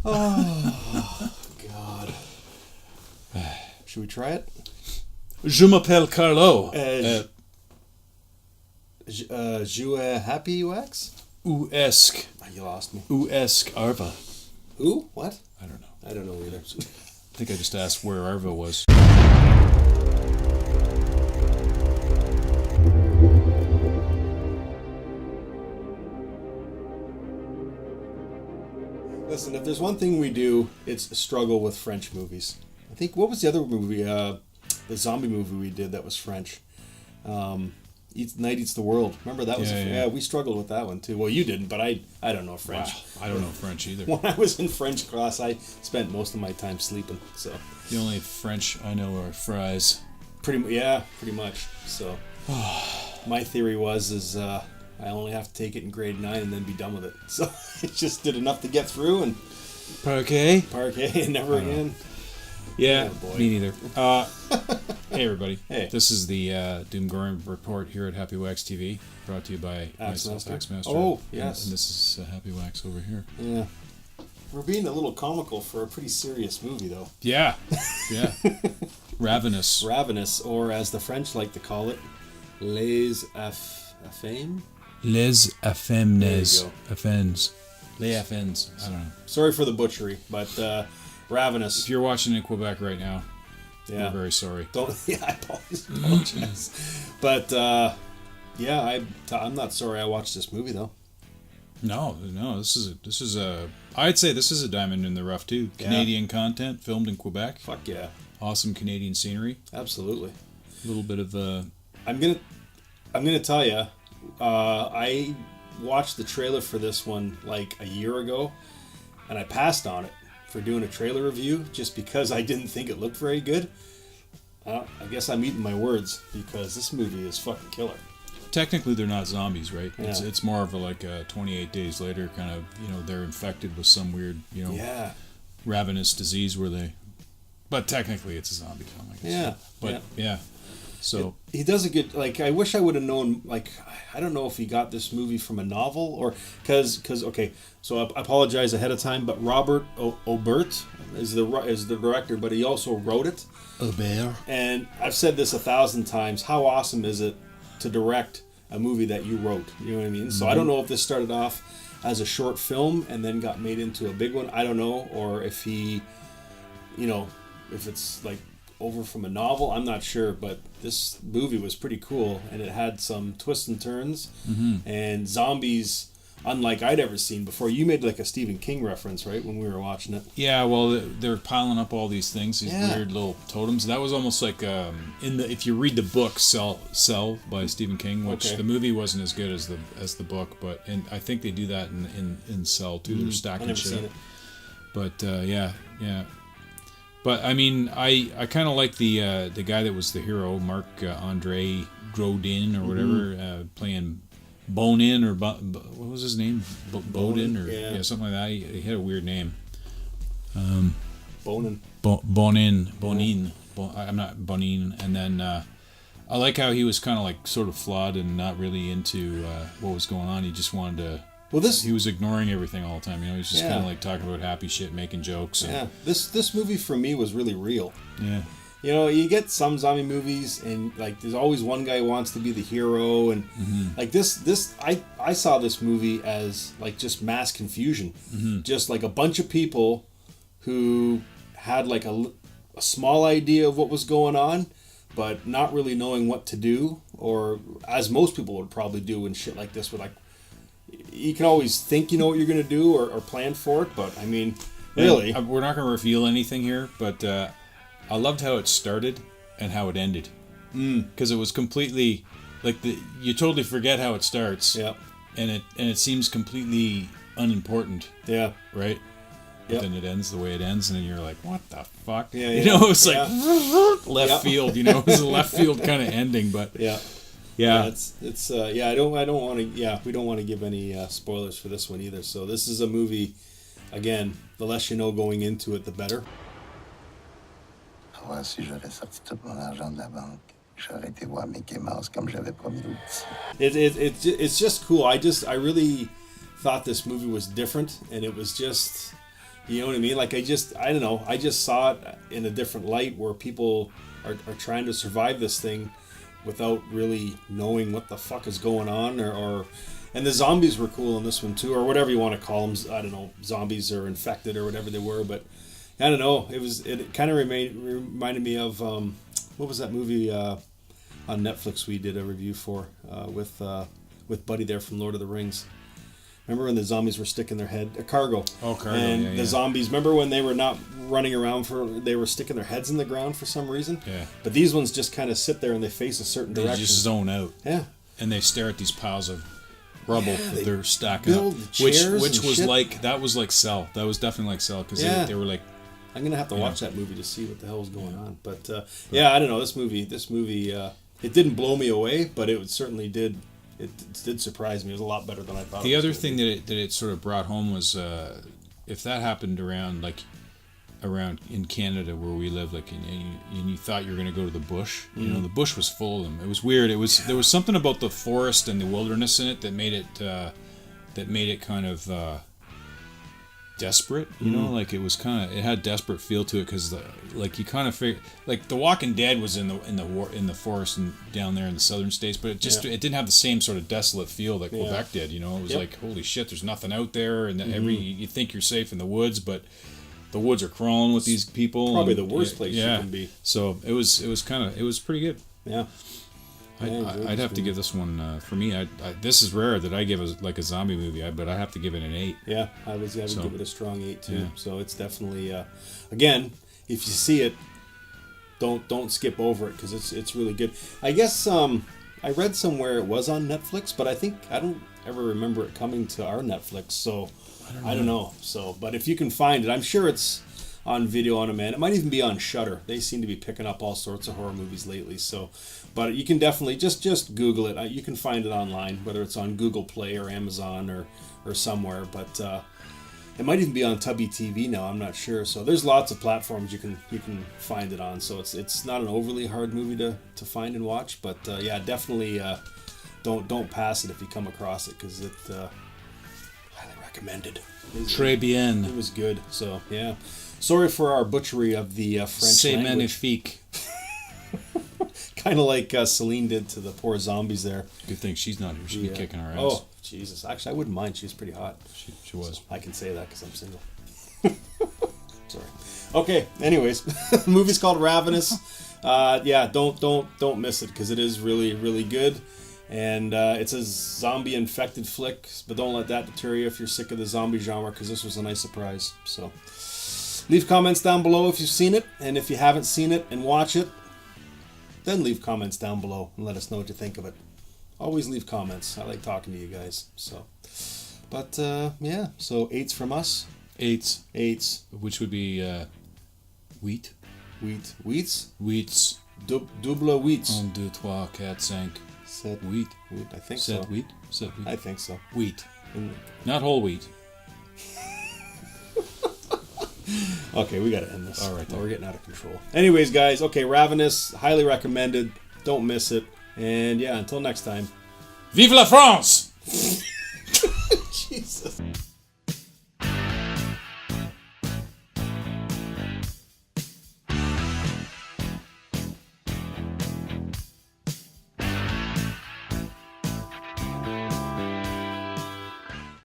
Oh, God. Should we try it? Je m'appelle Carlo. Jouer happy wax? Où est-ce? You lost me. Où est-ce Arva? Who? What? I don't know. I don't know either. I think I just asked where Arva was. Listen, if there's one thing we do, it's struggle with French movies. I think, what was the other movie? The zombie movie we did that was French. Night Eats the World. Remember that was? Yeah, we struggled with that one too. Well, you didn't, but I don't know French. Wow, I don't know French either. When I was in French class, I spent most of my time sleeping. So the only French I know are fries. Pretty much. So my theory is I only have to take it in grade 9 and then be done with it. So it just did enough to get through and parquet and never again. Yeah, boy. Me neither. Hey everybody. Hey. This is the Doom Gorham Report here at Happy Wax TV, brought to you by myself, Axmaster. Oh, yes. And this is Happy Wax over here. Yeah. We're being a little comical for a pretty serious movie, though. Yeah. Ravenous. Ravenous, or as the French like to call it, Les Affames? Les Affames. Affames. Les Affames. I don't know. Sorry for the butchery, but Ravenous. If you're watching in Quebec right now, we're very sorry. I apologize. But I'm not sorry I watched this movie though. No. This is a. I'd say this is a diamond in the rough too. Canadian content filmed in Quebec. Fuck yeah. Awesome Canadian scenery. Absolutely. A little bit of I'm gonna tell you. I watched the trailer for this one like a year ago, and I passed on it for doing a trailer review just because I didn't think it looked very good. I guess I'm eating my words because this movie is fucking killer. Technically, they're not zombies, right? Yeah. It's more of a 28 days later kind of, they're infected with some weird, ravenous disease but technically it's a zombie film, I guess. Yeah. But yeah. So he does a good, I wish I would have known, I don't know if he got this movie from a novel or because okay, so I apologize ahead of time, but Robert Aubert is the director, but he also wrote it. Aubert. And I've said this 1,000 times. How awesome is it to direct a movie that you wrote? You know what I mean? Mm-hmm. So I don't know if this started off as a short film and then got made into a big one. I don't know, or if he, if it's over from a novel, I'm not sure, but this movie was pretty cool and it had some twists and turns and zombies unlike I'd ever seen before. You made a Stephen King reference, right, when we were watching it? Yeah, well, they're piling up all these things, these weird little totems. That was almost like if you read the book Cell by Stephen King, which the movie wasn't as good as the book, and I think they do that in Cell too. They're stacking shit up. But yeah. But I mean, I kind of like the guy that was the hero, Marc Andre Grodin or whatever, playing Bonin or what was his name? Bodin or something like that. He had a weird name. Bonin. Bonin. I'm not Bonin. And then I like how he was kind of sort of flawed and not really into what was going on. He just wanted to. Well, he was ignoring everything all the time. He was just kind of talking about happy shit, making jokes. And, This movie for me was really real. Yeah. You get some zombie movies and there's always one guy who wants to be the hero and this I saw this movie as just mass confusion. Just a bunch of people who had a small idea of what was going on but not really knowing what to do, or as most people would probably do and shit like this with you can always think you know what you're going to do or plan for it, but I mean, really. We're not going to reveal anything here, but I loved how it started and how it ended. Because it was completely, you totally forget how it starts. Yeah. And it seems completely unimportant. Yeah. Right? But then it ends the way it ends, and then you're like, what the fuck? Yeah, it's left field, It's a left field kind of ending, but... Yeah. Yeah, it's I don't want to. We don't want to give any spoilers for this one either. So this is a movie. Again, the less you know going into it, the better. Si j'aurais sorti tout mon argent de la banque, j'aurais été voir Mickey Mouse comme j'avais promis aux petits. It's just cool. I really thought this movie was different, and it was just You know what I mean? Like I don't know. I just saw it in a different light where people are trying to survive this thing without really knowing what the fuck is going on, or and the zombies were cool in this one too, or whatever you want to call them. I don't know, zombies or infected or whatever they were, but I don't know. It kind of reminded me of what was that movie on Netflix we did a review for with Buddy there from Lord of the Rings. Remember when the zombies were sticking their head? Cargo. Oh, Cargo. And the zombies, remember when they were not running around they were sticking their heads in the ground for some reason? Yeah. But these ones just kind of sit there and they face a certain direction. They just zone out. Yeah. And they stare at these piles of rubble that they're stacking up. Which was shit. like Cell. That was definitely like Cell, because they were like... I'm going to have to watch that movie to see what the hell is going on. But yeah, I don't know. This movie, it didn't blow me away, but it certainly did. It did surprise me. It was a lot better than I thought. The other thing that it sort of brought home was if that happened around in Canada where we live, like, and you thought you were going to go to the bush. You know, the bush was full of them. It was weird. There was something about the forest and the wilderness in it that made it kind of desperate. You know, like it had desperate feel to it, because like you kind of figure, like The Walking Dead was in the forest and down there in the southern states, but it didn't have the same sort of desolate feel that Quebec did. You know, it was like, holy shit, there's nothing out there, and you think you're safe in the woods, but the woods are crawling with these people. Probably the worst place you can be. So it was pretty good. Yeah. I'd have to give this one, for me, this is rare that I give a zombie movie, but I have to give it an 8. Yeah, I would give it a strong 8 too. Yeah. So it's definitely, again, if you see it, don't skip over it, because it's really good. I guess I read somewhere it was on Netflix, but I don't ever remember it coming to our Netflix, so I don't know. So, but if you can find it, I'm sure it's on video on demand. It might even be on Shudder. They seem to be picking up all sorts of horror movies lately. So, but you can definitely just Google it. You can find it online, whether it's on Google Play or Amazon or somewhere. But it might even be on Tubby TV now. I'm not sure. So there's lots of platforms you can find it on. So it's not an overly hard movie to find and watch. But yeah, definitely don't pass it if you come across it, because it highly recommended. Très bien. It was good. So yeah. Sorry for our butchery of the French C'est language. magnifique. Kind of like Celine did to the poor zombies there. Good thing she's not here. She'd be kicking our ass. Oh, Jesus. Actually, I wouldn't mind. She's pretty hot. She was. I can say that because I'm single. Sorry. Okay, anyways. The movie's called Ravenous. Yeah, don't miss it, because it is really, really good. And it's a zombie-infected flick, but don't let that deter you if you're sick of the zombie genre, because this was a nice surprise. So, leave comments down below if you've seen it, and if you haven't seen it and watch it, then leave comments down below and let us know what you think of it. Always leave comments. I like talking to you guys. So, but yeah, so 8s from us. 8s. Which would be wheat. Wheats. Double wheats. 1, 2, 3, 4, 5. Set wheat. I think so. Wheat. I think so. Wheat. Not whole wheat. Okay, we gotta end this. All right, we're getting out of control. Anyways, guys, okay, Ravenous, highly recommended. Don't miss it. And yeah, until next time. Vive la France!